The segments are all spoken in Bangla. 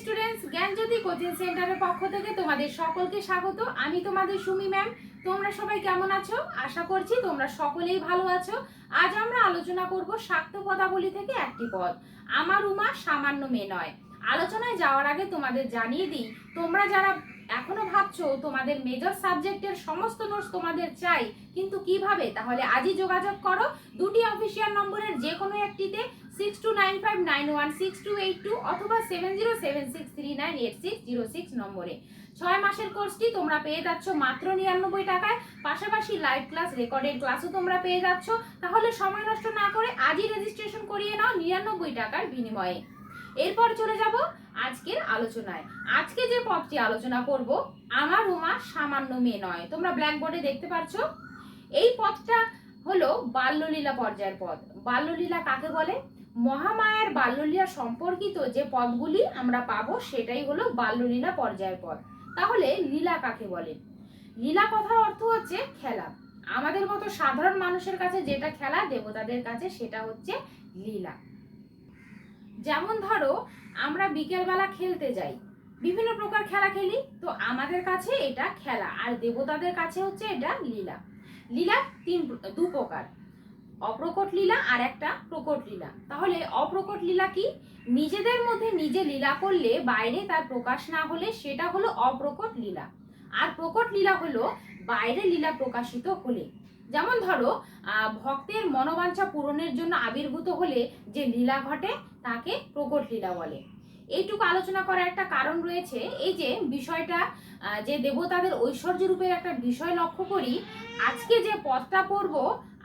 স্টুডেন্টস, জ্ঞানজ্যোতি কোচিং সেন্টারের পক্ষ থেকে তোমাদের সকলকে স্বাগত। আমি তোমাদের সুমি ম্যাম। তোমরা সবাই কেমন আছো? আশা করছি তোমরা সকলেই ভালো আছো। আজ আমরা আলোচনা করব শাক্ত পদাবলী থেকে একটি পদ, আমার উমা সামান্য মেয়ে নয়। আলোচনায় যাওয়ার আগে তোমাদের জানিয়ে দিই, তোমরা যারা এখনো ভাবছো তোমাদের মেজর সাবজেক্টের সমস্ত নোটস তোমাদের চাই, কিন্তু কিভাবে, তাহলে আজই যোগাযোগ করো দুটি অফিসিয়াল নম্বরের যে কোনো একটিতে, 6295916282 অথবা 7076398606 নম্বরে। 6 মাসের কোর্সটি তোমরা পেয়ে যাচ্ছ মাত্র 99 টাকায়। পাশাপাশি লাইভ ক্লাস, রেকর্ডেড ক্লাসও তোমরা পেয়ে যাচ্ছ। তাহলে সময় নষ্ট না করে আজই রেজিস্ট্রেশন করিয়ে নাও 99 টাকার বিনিময়ে। এরপর চলে যাব আজকের আলোচনায়। আজকে যে পদটি আলোচনা করব, আমার উমা সামান্য মেয়ে নয়। তোমরা ব্ল্যাকবোর্ডে দেখতে পাচ্ছ এই পদটা হলো বাল্যলীলা পর্যায়ের পদ। বাল্যলীলা কাকে বলে? মহামায়ার বাল্যলীলা সম্পর্কিত যে পদগুলি আমরা পাবো সেটাই হলো বাল্যলীলা পর্যায়ের পদ। তাহলে লীলা কাকে বলে? লীলা কথার অর্থ হচ্ছে খেলা। আমাদের মতো সাধারণ মানুষের কাছে যেটা খেলা, দেবতাদের কাছে সেটা হচ্ছে লীলা। যেমন ধরো আমরা বিকেলবেলা খেলতে যাই, বিভিন্ন প্রকার খেলা খেলি, তো আমাদের কাছে এটা খেলা, আর দেবতাদের কাছে হচ্ছে এটা লীলা। লীলা দু প্রকার, অপ্রকট লীলা আর একটা প্রকট লীলা। তাহলে অপ্রকট লীলা কি? নিজেদের মধ্যে নিজে লীলা করলে বাইরে তার প্রকাশ না হলে সেটা হলো অপ্রকট লীলা। আর প্রকট লীলা হলো বাইরে লীলা প্রকাশিত হলে। যেমন ধরো ভক্তের মনোবাঞ্ছা পূরণের জন্য আবির্ভূত হলে যে লীলা ঘটে তাকে প্রকট লীলা বলে। এইটুকু আলোচনা করার একটা কারণ রয়েছে। এই যে বিষয়টা, যে দেবতাদের ঐশ্বর্য রূপের একটা বিষয় লক্ষ্য করি, আজকে যে পদটা পড়বো,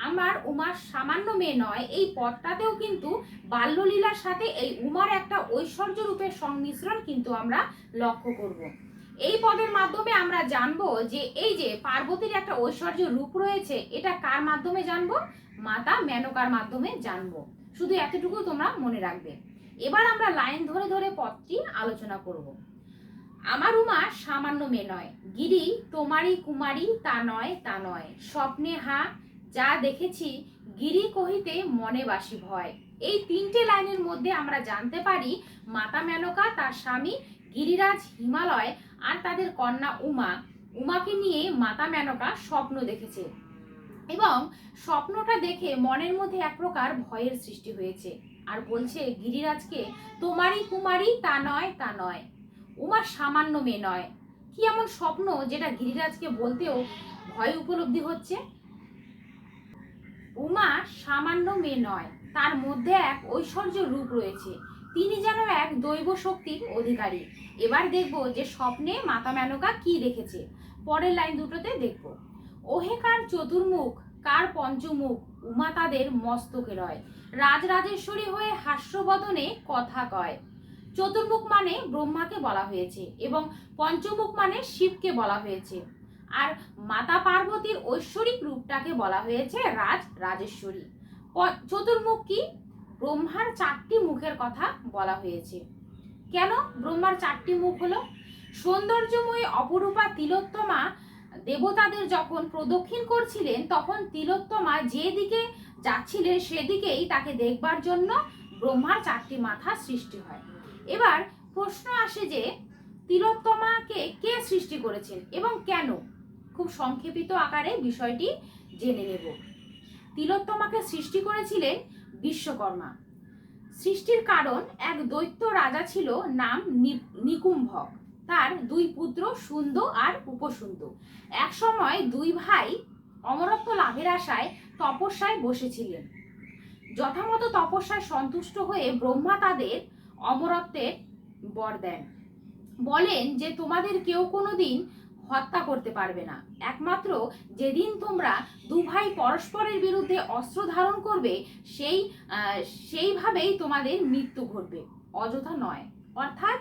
আমার উমার সামান্য মেয়ে নয়, এই পদটাতেও কিন্তু বাল্যলীলার সাথে এই উমার একটা ঐশ্বর্য রূপের সংমিশ্রণ কিন্তু আমরা লক্ষ্য করব। এই পদের মাধ্যমে আমরা জানবো যে এই যে পার্বতীর একটা ঐশ্বর্য রূপ রয়েছে, এটা কার মাধ্যমে জানবো? মাতা মেনকার মাধ্যমে জানবো। শুধু এতটুকু তোমরা মনে রাখবে। এবার আমরা লাইন ধরে ধরে পদটি আলোচনা করব। আমার উমা সামান্য মেয়ে নয়, গিরি তোমারই কুমারী তা নয় তা নয়, স্বপ্নে হা যা দেখেছি গিরি কহিতে মনে বাসি ভয়। এই তিনটে লাইনের মধ্যে আমরা জানতে পারি মাতা মেনকা তার স্বামী গিরিরাজ হিমালয় আর তাদের কন্যা উমাকে নিয়ে মাতা মেনকা স্বপ্ন দেখেছে, এবং স্বপ্নটা দেখে মনের মধ্যে এক প্রকার ভয়ের সৃষ্টি হয়েছে। আর বলছে গিরিরাজকে, তোমারই কুমারী তা নয় তা নয়, উমা সামান্য মেয়ে নয়। কি এমন স্বপ্ন যেটা গিরিরাজকে বলতেও ভয় উপলব্ধি হচ্ছে? উমা সামান্য মেয়ে নয়, তার মধ্যে এক ঐশ্বর্য রূপ রয়েছে, তিনি যেন এক দৈব শক্তির অধিকারী। এবার দেখব যে স্বপ্নে মাতা মেনকা কি দেখেছে। পরের লাইন দুটোতে দেখব, ওহে কার চতুর্মুখ কার পঞ্চমুখ, উমা তাদের মস্তকে রয়, রাজরাজেশ্বরী হয়ে হাস্যবদনে কথা কয়। চতুর্মুখ মানে ব্রহ্মাকে বলা হয়েছে এবং পঞ্চমুখ মানে শিবকে বলা হয়েছে। আর মাতা পার্বতীর ঐশ্বরিক রূপটাকে বলা হয়েছে রাজরাজেশ্বরী। চতুর্মুখ কি? ব্রহ্মার 4টি মুখের কথা বলা হয়েছে। কেন ব্রহ্মার 4টি মুখ হলো? সৌন্দর্যময়ী অপরূপা তিলোত্তমা দেবতাদের যখন প্রদক্ষিণ করছিলেন, তখন তিলোত্তমা যেদিকে যাচ্ছিলেন সেদিকেই তাকে দেখবার জন্য ব্রহ্মার 4টি মাথা সৃষ্টি হয়। এবার প্রশ্ন আসে যে তিলোত্তমাকে কে সৃষ্টি করেছেন এবং কেন? খুব সংক্ষেপিত আকারে বিষয়টি জেনে নেব। তিলোত্তমাকে সৃষ্টি করেছিলেন বিশ্বকর্মা। সৃষ্টির কারণ, এক দৈত্য রাজা ছিল, নাম নিকুম্ভক। তার 2 পুত্র সুন্দ আর উপসুন্দ। এক সময় 2 ভাই অমরত্ব লাভের আশায় তপস্যায় বসেছিলেন। যথামতো তপস্যায় সন্তুষ্ট হয়ে ব্রহ্মা তাদের অমরত্বের বর দেন। বলেন যে তোমাদের কেউ কোনোদিন হত্যা করতে পারবে না, একমাত্র যেদিন তোমরা 2 ভাই পরস্পরের বিরুদ্ধে অস্ত্র ধারণ করবে সেইভাবেই তোমাদের মৃত্যু ঘটবে, অযথা নয়। অর্থাৎ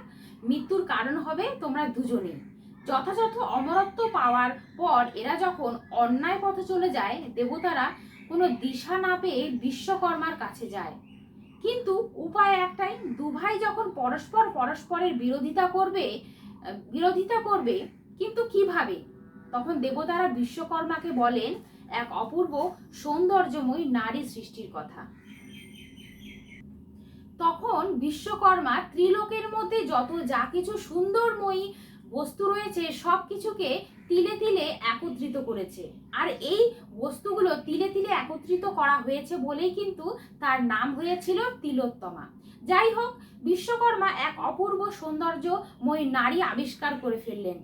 মৃত্যুর কারণ হবে তোমরা দুজনেই। যথাযথ অমরত্ব পাওয়ার পর এরা যখন অন্যায় পথে চলে যায়, দেবতারা কোনো দিশা না পেয়ে বিশ্বকর্মার কাছে যায়। কিন্তু উপায় একটাই, 2 ভাই যখন পরস্পরের বিরোধিতা করবে, কিন্তু কিভাবে? তখন দেবতারা বিশ্বকর্মাকে বলেন এক অপূর্ব সৌন্দর্যময়ী নারী সৃষ্টির কথা। তখন বিশ্বকর্মা ত্রিলোকের মধ্যে যত যা কিছু সুন্দরময়ী বস্তু রয়েছে সব কিছুকে তিলে তিলে একত্রিত করেছে। আর এই বস্তুগুলো তিলে তিলে একত্রিত করা হয়েছে বলেই কিন্তু তার নাম হয়েছিল তিলোত্তমা। যাই হোক, বিশ্বকর্মা এক অপূর্ব সৌন্দর্যময়ী নারী আবিষ্কার করে ফেললেন।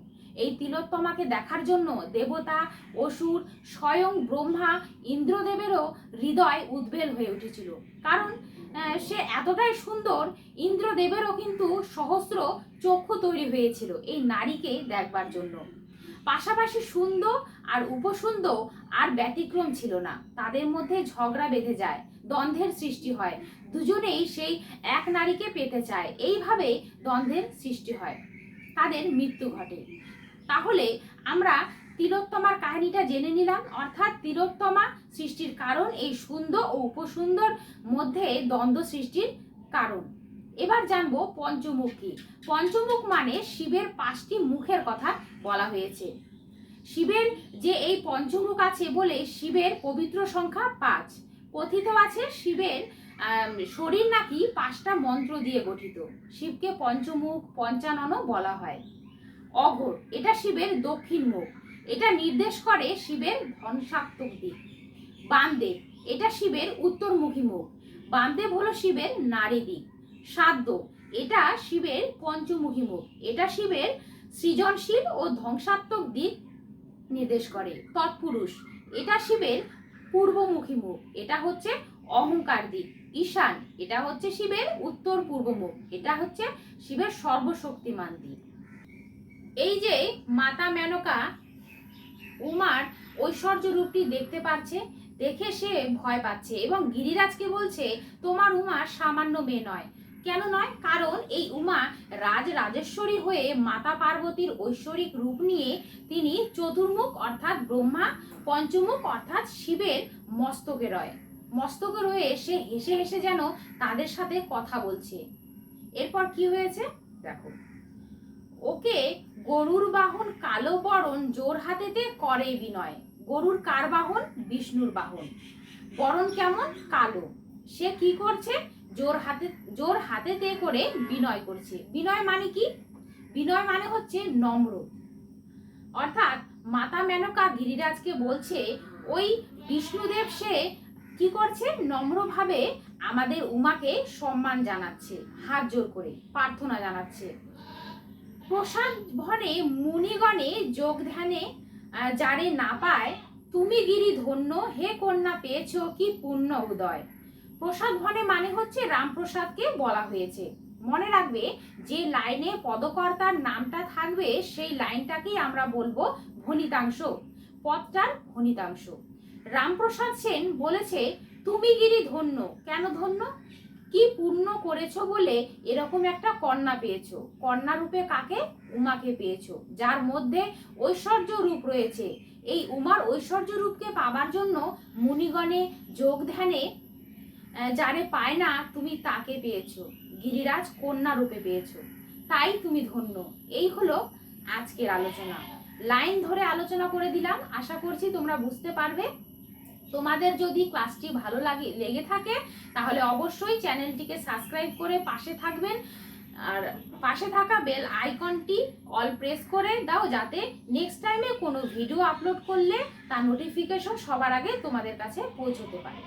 এই তিলোত্তমাকে দেখার জন্য দেবতা, অসুর, স্বয়ং ব্রহ্মা, ইন্দ্রদেবেরও হৃদয় উদ্বেল হয়ে উঠেছিল। কারণ সে এতটাই সুন্দর, ইন্দ্রদেবেরও কিন্তু সহস্র চক্ষু তৈরি হয়েছিল এই নারীকে দেখবার জন্য। পাশাপাশি সুন্দর আর উপসুন্দর আর ব্যতিক্রম ছিল না, তাদের মধ্যে ঝগড়া বেঁধে যায়, দ্বন্দ্বের সৃষ্টি হয়, দুজনেই সেই এক নারীকে পেতে চায়, এইভাবে দ্বন্দ্বের সৃষ্টি হয়, তাদের মৃত্যু ঘটে। তাহলে আমরা তিলোত্তমার কাহিনীটা জেনে নিলাম, অর্থাৎ তিলোত্তমা সৃষ্টির কারণ এই সুন্দর ও উপসুন্দর মধ্যে দ্বন্দ্ব সৃষ্টির কারণ। এবার জানবো পঞ্চমুখ কি। পঞ্চমুখ মানে শিবের 5টি মুখের কথা বলা হয়েছে। শিবের যে এই পঞ্চমুখ আছে বলে শিবের পবিত্র সংখ্যা 5। কথিত আছে শিবের শরীর নাকি 5টা মন্ত্র দিয়ে গঠিত। শিবকে পঞ্চমুখ, পঞ্চাননও বলা হয়। অঘোর, এটা শিবের দক্ষিণ মুখ, এটা নির্দেশ করে শিবের ধ্বংসাত্মক দিক। বামদেব, এটা শিবের উত্তরমুখী মুখ, বামদেব হলো শিবের নারী দিক। সাধ্য, এটা শিবের পঞ্চমুখী মুখ, এটা শিবের সৃজনশীল ও ধ্বংসাত্মক দিক নির্দেশ করে। তৎপুরুষ, এটা শিবের পূর্বমুখী মুখ, এটা হচ্ছে অহংকার দিক। ঈশান, এটা হচ্ছে শিবের উত্তর পূর্ব মুখ, এটা হচ্ছে শিবের সর্বশক্তিমান দিক। এই যে মাতা মেনকা উমার ঐশ্বর্য রূপটি দেখতে পাচ্ছে, দেখে সে ভয় পাচ্ছে এবং গিরিরাজকে বলছে তোমার উমা সামান্য মেয়ে নয়। কেন নয়? কারণ এই উমা রাজেশ্বরী হয়ে মাতা পার্বতীর ঐশ্বরিক রূপ নিয়ে তিনি চতুর্মুখ অর্থাৎ ব্রহ্মা, পঞ্চমুখ অর্থাৎ শিবের মস্তকে রয়ে সে হেসে হেসে যেন তাদের সাথে কথা বলছে। এরপর কি হয়েছে দেখো। ওকে গরুর বাহন কালো বরণ জোর হাতেতে করে বিনয়। গরুর কার বাহন? বিষ্ণুর বাহন। বরণ কেমন? কালো। সে কি করছে? জোর হাতেতে করে বিনয় করছে। বিনয় মানে কি? বিনয় মানে হচ্ছে নম্র। অর্থাৎ মাতা মেনকা গিরিরাজকে বলছে ওই বিষ্ণুদেব সে কি করছে? নম্রভাবে আমাদের উমাকে সম্মান জানাচ্ছে, হাত জোর করে প্রার্থনা জানাচ্ছে। প্রসাদ ভনে মুনিগণে যোগ ধ্যানে যারে না পায়, তুমি গিরি ধন্য হে কন্যা পেয়েছ কি পূর্ণ উদয়। প্রসাদ ভনে মানে হচ্ছে রামপ্রসাদকে বলা হয়েছে। মনে রাখবে যে লাইনে পদকর্তার নামটা থাকবে সেই লাইনটাকেই আমরা বলবো ভনিতাংশ, পদটার ভনিতাংশ। রামপ্রসাদ সেন বলেছে তুমি গিরি ধন্য। কেন ধন্য? কি পূর্ণ করেছো বলে এরকম একটা কন্যা পেয়েছো। কন্যা রূপে কাকে? উমাকে পেয়েছো, যার মধ্যে ঐশ্বর্য রূপ রয়েছে। এই উমার ঐশ্বর্য রূপকে পাবার জন্য মুনিগণে যোগ ধ্যানে যারে পায় না তুমি তাকে পেয়েছো, গিরিরাজ কন্যা রূপে পেয়েছো, তাই তুমি ধন্য। এই হলো আজকের আলোচনা। লাইন ধরে আলোচনা করে দিলাম, আশা করছি তোমরা বুঝতে পারবে। তোমাদের যদি ক্লাসটি ভালো লেগে থাকে তাহলে অবশ্যই চ্যানেলটিকে সাবস্ক্রাইব করে পাশে থাকবেন, আর পাশে থাকা বেল আইকনটি অল প্রেস করে দাও যাতে নেক্সট টাইমে কোনো ভিডিও আপলোড করলে তার নোটিফিকেশন সবার আগে তোমাদের কাছে পৌঁছতে পারে।